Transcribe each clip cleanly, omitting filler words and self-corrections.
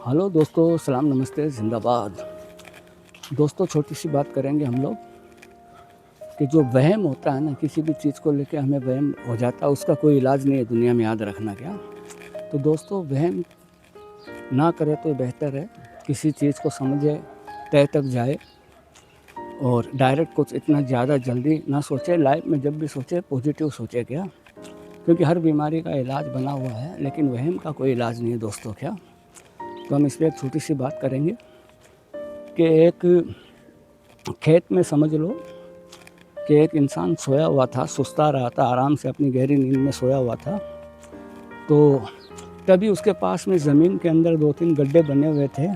Hello दोस्तों, सलाम नमस्ते जिंदाबाद। दोस्तों, छोटी सी बात करेंगे हम लोग कि जो वहम होता है ना, किसी भी चीज़ को लेके हमें वहम हो जाता है, उसका कोई इलाज नहीं है दुनिया में, याद रखना क्या। तो दोस्तों, वहम ना करें तो बेहतर है। किसी चीज़ को समझे, तय तक जाए और डायरेक्ट कुछ इतना ज़्यादा जल्दी ना सोचे। लाइफ में जब भी सोचे पॉजिटिव सोचे क्या, क्योंकि हर बीमारी का इलाज बना हुआ है, लेकिन वहम का कोई इलाज नहीं है दोस्तों क्या। तो हम इसलिए एक छोटी सी बात करेंगे कि एक खेत में समझ लो कि एक इंसान सोया हुआ था, सुस्ता रहा था, आराम से अपनी गहरी नींद में सोया हुआ था। तो तभी उसके पास में ज़मीन के अंदर 2-3 गड्ढे बने हुए थे,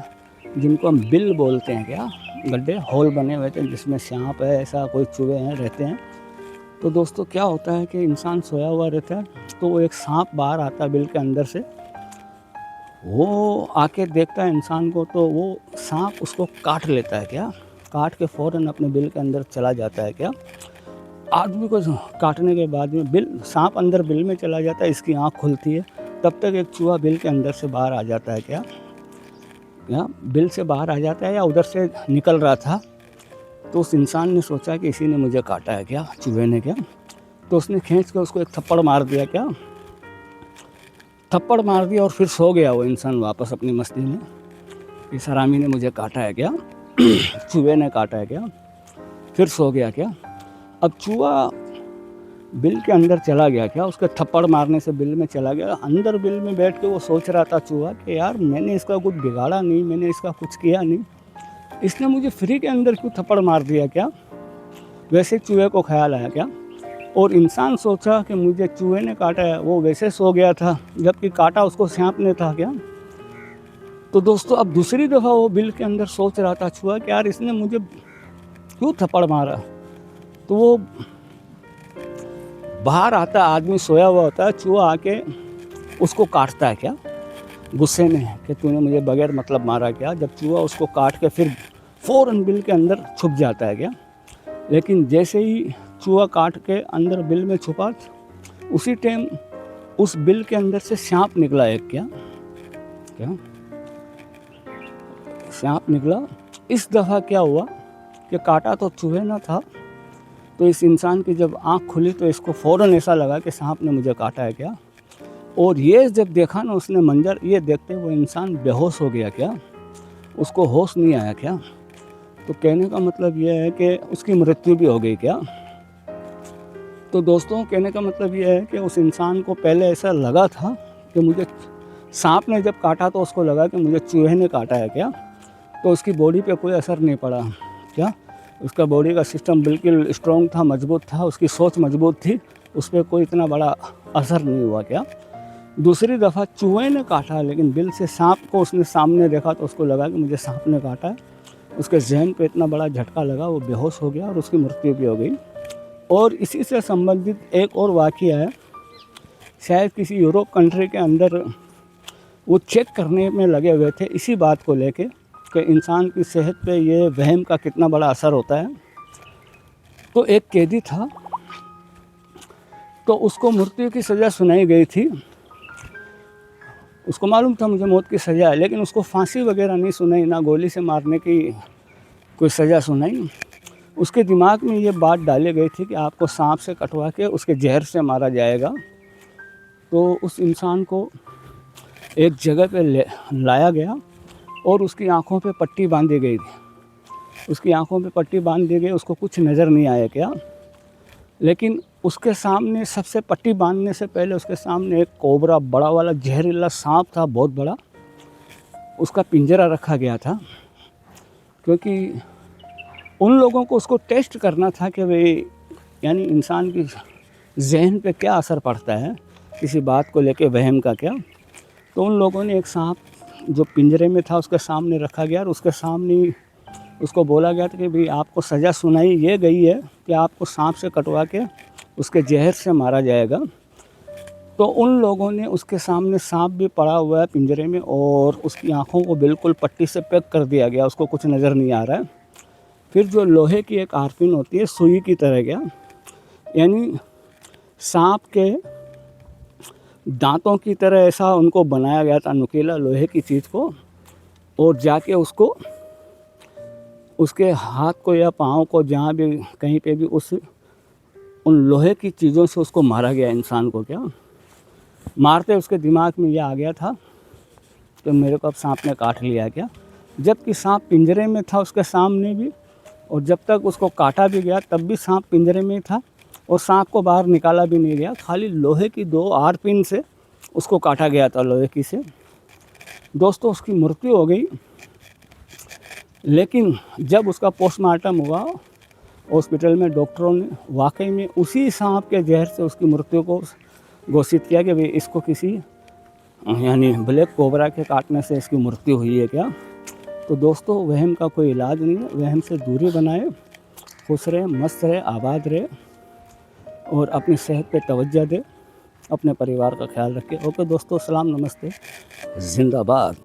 जिनको हम बिल बोलते हैं क्या, गड्ढे, होल बने हुए थे जिसमें सांप है, ऐसा कोई चूहे हैं रहते हैं। तो दोस्तों, क्या होता है कि इंसान सोया हुआ रहता है तो वो एक सांप बाहर आता है बिल के अंदर से। वो आके देखता है इंसान को, तो वो सांप उसको काट लेता है क्या, काट के फ़ौरन अपने बिल के अंदर चला जाता है क्या। आदमी को काटने के बाद में बिल, सांप अंदर बिल में चला जाता है, इसकी आँख खुलती है, तब तक एक चूहा बिल के अंदर से बाहर आ जाता है क्या, या बिल से बाहर आ जाता है या उधर से निकल रहा था। तो उस इंसान ने सोचा कि इसी ने मुझे काटा है क्या, चूहे ने क्या। तो उसने खींच के उसको एक थप्पड़ मार दिया क्या, थप्पड़ मार दिया और फिर सो गया वो इंसान वापस अपनी मस्ती में। इस हरामी ने मुझे काटा है क्या, चूहे ने काटा है क्या, फिर सो गया क्या। अब चूहा बिल के अंदर चला गया क्या, उसके थप्पड़ मारने से बिल में चला गया। अंदर बिल में बैठ के वो सोच रहा था चूहा कि यार, मैंने इसका कुछ बिगाड़ा नहीं, मैंने इसका कुछ किया नहीं, इसने मुझे फ्री के अंदर क्यों थप्पड़ मार दिया क्या। वैसे चूहे को ख्याल आया क्या, और इंसान सोचा कि मुझे चूहे ने काटा है, वो वैसे सो गया था, जबकि काटा उसको सांप ने था क्या। तो दोस्तों, अब दूसरी दफ़ा वो बिल के अंदर सोच रहा था चूहा कि यार, इसने मुझे क्यों थप्पड़ मारा। तो वो बाहर आता, आदमी सोया हुआ होता है, चूहा आके उसको काटता है क्या, गुस्से में कि तूने मुझे बगैर मतलब मारा क्या। जब चूहा उसको काट के फिर फ़ौरन बिल के अंदर छुप जाता है क्या। लेकिन जैसे ही चूहा काट के अंदर बिल में छुपा, उसी टाइम उस बिल के अंदर से सांप निकला एक क्या, सांप निकला। इस दफ़ा क्या हुआ कि काटा तो चूहे ना था, तो इस इंसान की जब आँख खुली तो इसको फ़ौरन ऐसा लगा कि सांप ने मुझे काटा है क्या। और ये जब देखा ना उसने मंजर, ये देखते वो इंसान बेहोश हो गया क्या, उसको होश नहीं आया क्या। तो कहने का मतलब ये है कि उसकी मृत्यु भी हो गई क्या। तो दोस्तों, कहने का मतलब ये है कि उस इंसान को पहले ऐसा लगा था कि मुझे सांप ने जब काटा तो उसको लगा कि मुझे चूहे ने काटा है क्या। तो उसकी बॉडी पे कोई असर नहीं पड़ा क्या, उसका बॉडी का सिस्टम बिल्कुल स्ट्रॉन्ग था, मजबूत था, उसकी सोच मजबूत थी, उस पर कोई इतना बड़ा असर नहीं हुआ क्या। दूसरी दफ़ा चूहे ने काटा, लेकिन बिल से सांप को उसने सामने देखा तो उसको लगा कि मुझे सांप ने काटा है। उसके जहन पे इतना बड़ा झटका लगा, वो बेहोश हो गया और उसकी मृत्यु भी हो गई। और इसी से संबंधित एक और वाक़या है, शायद किसी यूरोप कंट्री के अंदर वो चेक करने में लगे हुए थे इसी बात को लेके कि इंसान की सेहत पे ये वहम का कितना बड़ा असर होता है। तो एक कैदी था, तो उसको मृत्यु की सज़ा सुनाई गई थी। उसको मालूम था मुझे मौत की सज़ा है, लेकिन उसको फांसी वगैरह नहीं सुनाई, ना गोली से मारने की कोई सज़ा सुनाई। उसके दिमाग में ये बात डाली गई थी कि आपको सांप से कटवा के उसके जहर से मारा जाएगा। तो उस इंसान को एक जगह पे लाया गया और उसकी आँखों पे पट्टी बांधी गई थी। उसकी आँखों पे पट्टी बांध दी गई, उसको कुछ नज़र नहीं आया क्या। लेकिन उसके सामने, सबसे पट्टी बांधने से पहले उसके सामने एक कोबरा, बड़ा वाला जहरीला सांप था, बहुत बड़ा, उसका पिंजरा रखा गया था। क्योंकि उन लोगों को उसको टेस्ट करना था कि भाई, यानी इंसान की जहन पे क्या असर पड़ता है किसी बात को लेके, वहम का क्या। तो उन लोगों ने एक सांप जो पिंजरे में था उसके सामने रखा गया और उसके सामने उसको बोला गया था कि भाई, आपको सज़ा सुनाई ये गई है कि आपको सांप से कटवा के उसके जहर से मारा जाएगा। तो उन लोगों ने उसके सामने सांप भी पड़ा हुआ है पिंजरे में और उसकी आँखों को बिल्कुल पट्टी से पैक कर दिया गया, उसको कुछ नज़र नहीं आ रहा है। फिर जो लोहे की एक आर्पिन होती है, सुई की तरह क्या, यानी सांप के दांतों की तरह ऐसा उनको बनाया गया था, नुकीला लोहे की चीज़ को, और जाके उसको उसके हाथ को या पाँव को जहाँ भी कहीं पे भी उन लोहे की चीज़ों से उसको मारा गया इंसान को। क्या मारते उसके दिमाग में यह आ गया था कि मेरे को अब सांप ने काट लिया क्या, जबकि सांप पिंजरे में था उसके सामने भी, और जब तक उसको काटा भी गया तब भी सांप पिंजरे में ही था और सांप को बाहर निकाला भी नहीं गया, खाली लोहे की 2 आर पिन से उसको काटा गया था, लोहे की से। दोस्तों उसकी मृत्यु हो गई, लेकिन जब उसका पोस्टमार्टम हुआ हॉस्पिटल में, डॉक्टरों ने वाकई में उसी सांप के जहर से उसकी मृत्यु को घोषित किया कि भाई इसको किसी यानी ब्लैक कोबरा के काटने से इसकी मृत्यु हुई है क्या। तो दोस्तों वहम का कोई इलाज नहीं है, वहम से दूरी बनाए, खुश रहे, मस्त रहे, आबाद रहे और अपनी सेहत पे तवज्जो दे, अपने परिवार का ख्याल रखें। ओके दोस्तों, सलाम, नमस्ते, जिंदाबाद।